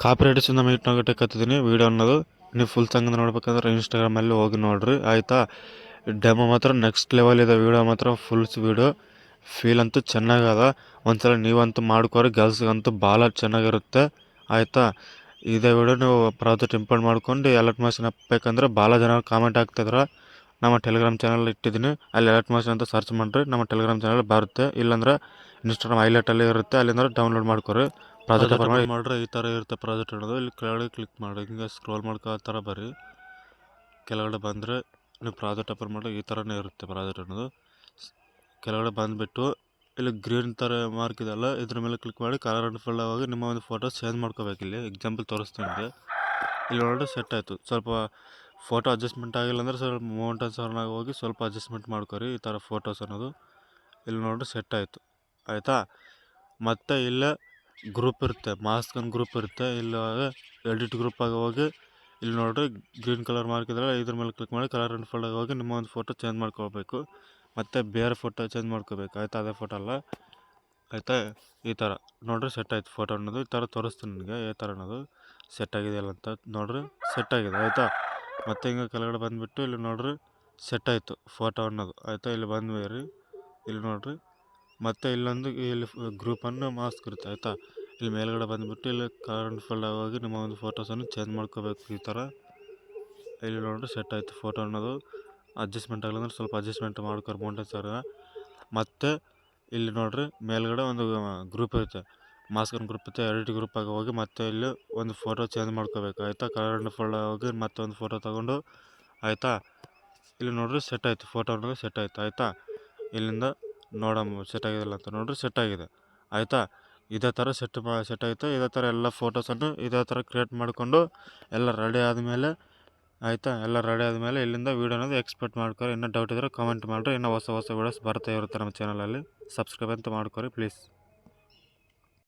ಕಾಪಿರೈಟ್ಸಿಂದ meet ನೋಗಟ್ಟಕತ್ತಿದ್ದೀನಿ video ಅನ್ನೋದು ನೀವು full ಸಂಗದ ನೋಡ್ಬೇಕಂದ್ರೆ ಇನ್ಸ್ಟಾಗ್ರಾಮಲ್ಲಿ ಹೋಗಿ ನೋಡ್ರಿ ಆಯಿತಾ. ಡೆಮೋ ಮಾತ್ರ ನೆಕ್ಸ್ಟ್ ಲೆವೆಲ್ ಇದೆ, ವೀಡಿಯೋ ಮಾತ್ರ ಫುಲ್ಸ್ ವೀಡಿಯೋ ಫೀಲ್ ಅಂತೂ ಚೆನ್ನಾಗದ. ಒಂದ್ಸಲ ನೀವಂತೂ ಮಾಡ್ಕೋರಿ, ಗರ್ಲ್ಸ್ಗಂತೂ ಭಾಳ ಚೆನ್ನಾಗಿರುತ್ತೆ ಆಯಿತಾ. ಇದೇ ವಿಡಿಯೋ ನೀವು ಪ್ರಾಜೆಕ್ಟ್ ಇಂಪೋರ್ಟ್ ಮಾಡ್ಕೊಂಡು ಎಲರ್ಟ್ ಮೋಷನ್ ಹಾಕ್ಬೇಕಂದ್ರೆ ಭಾಳ ಜನ ಕಾಮೆಂಟ್ ಆಗ್ತಿದ್ರೆ ನಮ್ಮ ಟೆಲಿಗ್ರಾಮ್ ಚಾನಲ್ ಇಟ್ಟಿದ್ದೀನಿ, ಅಲ್ಲಿ ಎಲರ್ಟ್ ಮೋಷನ್ ಅಂತ ಸರ್ಚ್ ಮಾಡಿರಿ, ನಮ್ಮ ಟೆಲಿಗ್ರಾಮ್ ಚಾನಲ್ ಬರುತ್ತೆ. ಇಲ್ಲಾಂದ್ರೆ ಇನ್ಸ್ಟಾಗ್ರಾಮ್ ಹೈಲೈಟಲ್ಲಿ ಇರುತ್ತೆ, ಅಲ್ಲಿಂದ ಡೌನ್ಲೋಡ್ ಮಾಡ್ಕೊರಿ. ಪ್ರಾಜೆಕ್ಟ್ ಓಪನ್ ಮಾಡ್ರೆ ಈ ಥರ ಇರುತ್ತೆ ಪ್ರಾಜೆಕ್ಟ್ ಅನ್ನೋದು. ಇಲ್ಲಿ ಕೆಳಗಡೆ ಕ್ಲಿಕ್ ಮಾಡಿ ಹಿಂಗೆ ಸ್ಕ್ರೋಲ್ ಮಾಡ್ಕೋ ಥರ ಬರ್ರಿ. ಕೆಳಗಡೆ ಬಂದರೆ ನೀವು ಪ್ರಾಜೆಕ್ಟ್ ಓಪನ್ ಮಾಡಿದ್ರೆ ಈ ಥರನೇ ಇರುತ್ತೆ ಪ್ರಾಜೆಕ್ಟ್ ಅನ್ನೋದು. ಕೆಳಗಡೆ ಬಂದುಬಿಟ್ಟು ಇಲ್ಲಿ ಗ್ರೀನ್ ಥರ ಮಾರ್ಕ್ ಇದೆಯಲ್ಲ, ಇದ್ರ ಮೇಲೆ ಕ್ಲಿಕ್ ಮಾಡಿ ಕಲರ್ ಆ್ಯಂಡ್ ಫಿಲ್ ಆಗಿ ನಿಮ್ಮ ಒಂದು ಫೋಟೋ ಚೇಂಜ್ ಮಾಡ್ಕೋಬೇಕು. ಇಲ್ಲಿ ಎಕ್ಸಾಂಪಲ್ ತೋರಿಸ್ತೀನಿ ನಿಮಗೆ. ಇಲ್ಲಿ ನೋಡಿದ್ರೆ ಸೆಟ್ ಆಯಿತು. ಸ್ವಲ್ಪ ಫೋಟೋ ಅಡ್ಜಸ್ಟ್ಮೆಂಟ್ ಆಗಿಲ್ಲ ಅಂದರೆ ಸ್ವಲ್ಪ ಮೌಂಟೇನ್ಸ್ ಅವ್ರನ್ನಾಗಿ ಹೋಗಿ ಸ್ವಲ್ಪ ಅಡ್ಜಸ್ಟ್ಮೆಂಟ್ ಮಾಡ್ಕೊರಿ. ಈ ಥರ ಫೋಟೋಸ್ ಅನ್ನೋದು ಇಲ್ಲಿ ನೋಡಿದ್ರೆ ಸೆಟ್ ಆಯಿತು ಆಯಿತಾ. ಮತ್ತು ಇಲ್ಲೇ ಗ್ರೂಪ್ ಇರುತ್ತೆ, ಮಾಸ್ಕ್ ಒಂದು ಗ್ರೂಪ್ ಇರುತ್ತೆ. ಇಲ್ಲಿ ಎಡಿಟ್ ಗ್ರೂಪಾಗಿ ಹೋಗಿ ಇಲ್ಲಿ ನೋಡಿರಿ ಗ್ರೀನ್ ಕಲರ್ ಮಾರ್ಕ್ ಇದ್ರೆ ಇದ್ರ ಮೇಲೆ ಕ್ಲಿಕ್ ಮಾಡಿ ಕಲರ್ ಆ್ಯಂಡ್ ಫೋಲ್ಡಾಗಿ ಹೋಗಿ ನಿಮ್ಮ ಒಂದು ಫೋಟೋ ಚೇಂಜ್ ಮಾಡ್ಕೋಬೇಕು. ಮತ್ತು ಬೇರೆ ಫೋಟೋ ಚೇಂಜ್ ಮಾಡ್ಕೋಬೇಕು ಆಯಿತಾ, ಅದೇ ಫೋಟೋ ಅಲ್ಲ ಆಯಿತಾ. ಈ ಥರ ನೋಡಿರಿ ಸೆಟ್ ಆಯಿತು ಫೋಟೋ ಅನ್ನೋದು. ಈ ಥರ ತೋರಿಸ್ತೀನಿ ನನಗೆ ಈ ಥರ ಅನ್ನೋದು ಸೆಟ್ ಆಗಿದೆಯಲ್ಲ ಅಂತ ನೋಡಿರಿ, ಸೆಟ್ ಆಗಿದೆ ಆಯಿತಾ. ಮತ್ತು ಹಿಂಗೆ ಕೆಳಗಡೆ ಬಂದುಬಿಟ್ಟು ಇಲ್ಲಿ ನೋಡಿರಿ ಸೆಟ್ ಆಯಿತು ಫೋಟೋ ಅನ್ನೋದು ಆಯಿತಾ. ಇಲ್ಲಿ ಬಂದ್ಮೇರಿ ಇಲ್ಲಿ ನೋಡಿರಿ ಮತ್ತು ಇಲ್ಲೊಂದು ಇಲ್ಲಿ ಗ್ರೂಪನ್ನು ಮಾಸ್ಕ್ ಇರುತ್ತೆ ಆಯಿತಾ. ಇಲ್ಲಿ ಮೇಲ್ಗಡೆ ಬಂದುಬಿಟ್ಟು ಇಲ್ಲಿ ಕಲರ್ ಆ್ಯಂಡ್ ಫೋಲ್ಡಾಗಿ ಹೋಗಿ ನಿಮ್ಮ ಒಂದು ಫೋಟೋಸನ್ನು ಚೇಂಜ್ ಮಾಡ್ಕೋಬೇಕು ಈ ಥರ. ಇಲ್ಲಿ ನೋಡಿರಿ ಸೆಟ್ ಆಯಿತು ಫೋಟೋ ಅನ್ನೋದು. ಅಡ್ಜಸ್ಟ್ಮೆಂಟ್ ಆಗಲ್ಲ ಅಂದ್ರೆ ಸ್ವಲ್ಪ ಅಡ್ಜಸ್ಟ್ಮೆಂಟ್ ಮಾಡ್ಕೊರಿ ಮೌಂಟೇನ್ಸ್ ಅವ್ರ. ಮತ್ತು ಇಲ್ಲಿ ನೋಡಿರಿ ಮೇಲ್ಗಡೆ ಒಂದು ಗ್ರೂಪ್ ಇರುತ್ತೆ, ಮಾಸ್ಕನ್ ಗ್ರೂಪ್ ಇರುತ್ತೆ, ಎಡಿಟ್ ಗ್ರೂಪಾಗಿ ಹೋಗಿ ಮತ್ತೆ ಇಲ್ಲಿ ಒಂದು ಫೋಟೋ ಚೇಂಜ್ ಮಾಡ್ಕೋಬೇಕು ಆಯಿತಾ. ಕಲರ್ ಆ್ಯಂಡ್ ಫೋಲ್ಡಾಗಿ ಹೋಗಿ ಮತ್ತೆ ಒಂದು ಫೋಟೋ ತೊಗೊಂಡು ಆಯಿತಾ. ಇಲ್ಲಿ ನೋಡಿರಿ ಸೆಟ್ ಆಯಿತು ಫೋಟೋ ಅನ್ನೋದು ಸೆಟ್ ಆಯಿತು ಆಯಿತಾ. ಇಲ್ಲಿಂದ ನೋಡಮ್ಮ ಸೆಟ್ ಆಗಿದೆಲ್ಲ ಅಂತ ನೋಡಿರಿ ಸೆಟ್ ಆಗಿದೆ ಆಯಿತಾ. ಇದೇ ಥರ ಸೆಟ್ ಆಯಿತು. ಇದೇ ಥರ ಎಲ್ಲ ಫೋಟೋಸನ್ನು ಇದೇ ಥರ ಕ್ರಿಯೇಟ್ ಮಾಡಿಕೊಂಡು ಎಲ್ಲ ರೆಡಿ ಆದಮೇಲೆ ಆಯಿತಾ. ಎಲ್ಲ ರೆಡಿ ಆದಮೇಲೆ ಇಲ್ಲಿಂದ ವೀಡಿಯೋ ಅನ್ನೋದು ಎಕ್ಸ್ಪೋರ್ಟ್ ಮಾಡ್ಕೊರಿ. ಇನ್ನೂ ಡೌಟ್ ಇದ್ದರೆ ಕಾಮೆಂಟ್ ಮಾಡಿರಿ. ಇನ್ನೂ ಹೊಸ ವೀಡಿಯೋಸ್ ಬರ್ತಾ ಇರುತ್ತೆ ನಮ್ಮ ಚಾನಲಲ್ಲಿ. ಸಬ್ಸ್ಕ್ರೈಬ್ ಅಂತ ಮಾಡ್ಕೊರಿ ಪ್ಲೀಸ್.